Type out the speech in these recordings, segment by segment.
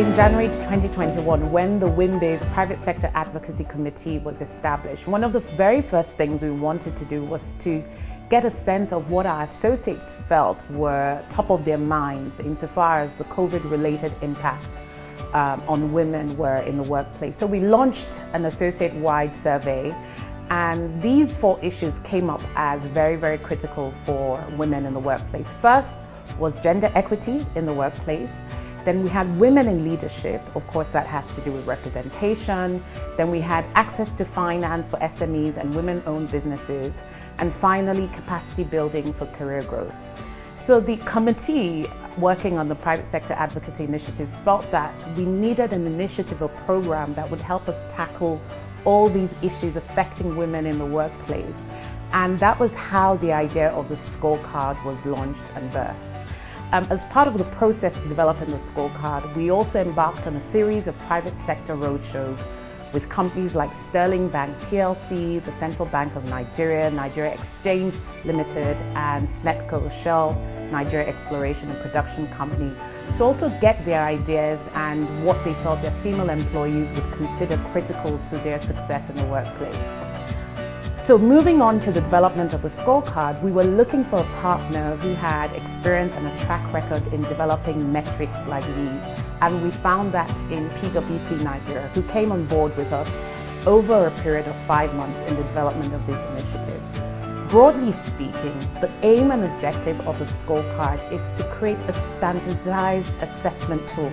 in January 2021, when the WIMBIZ Private Sector Advocacy Committee was established, one of the very first things we wanted to do was to get a sense of what our associates felt were top of their minds insofar as the COVID-related impact on women were in the workplace. So we launched an associate-wide survey, and these 4 issues came up as very, very critical for women in the workplace. First was gender equity in the workplace. Then we had women in leadership. Of course, that has to do with representation. Then we had access to finance for SMEs and women-owned businesses. And finally, capacity building for career growth. So the committee working on the private sector advocacy initiatives felt that we needed an initiative or program that would help us tackle all these issues affecting women in the workplace. And that was how the idea of the scorecard was launched and birthed. As part of the process to developing the scorecard, we also embarked on a series of private sector roadshows with companies like Sterling Bank PLC, the Central Bank of Nigeria, Nigeria Exchange Limited, and SNEPCO, Shell, Nigeria Exploration and Production Company, to also get their ideas and what they felt their female employees would consider critical to their success in the workplace. So moving on to the development of the scorecard, we were looking for a partner who had experience and a track record in developing metrics like these. And we found that in PwC Nigeria, who came on board with us over a period of 5 months in the development of this initiative. Broadly speaking, the aim and objective of the scorecard is to create a standardized assessment tool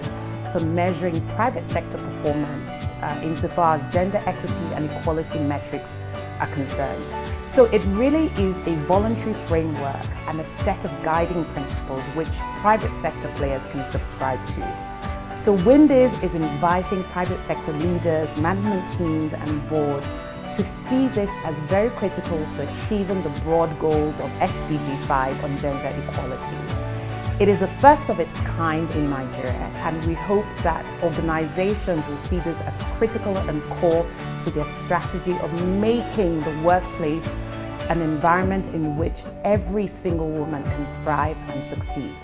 for measuring private sector performance insofar as gender equity and equality metrics are concerned. So it really is a voluntary framework and a set of guiding principles which private sector players can subscribe to. So WIMBIZ is inviting private sector leaders, management teams and boards to see this as very critical to achieving the broad goals of SDG 5 on gender equality. It is the first of its kind in Nigeria, and we hope that organizations will see this as critical and core to their strategy of making the workplace an environment in which every single woman can thrive and succeed.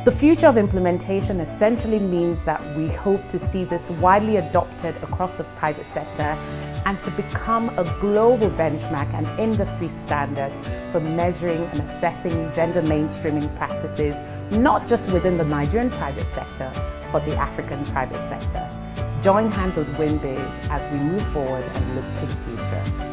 The future of implementation essentially means that we hope to see this widely adopted across the private sector and to become a global benchmark and industry standard for measuring and assessing gender mainstreaming practices, not just within the Nigerian private sector, but the African private sector. Join hands with WIMBIZ as we move forward and look to the future.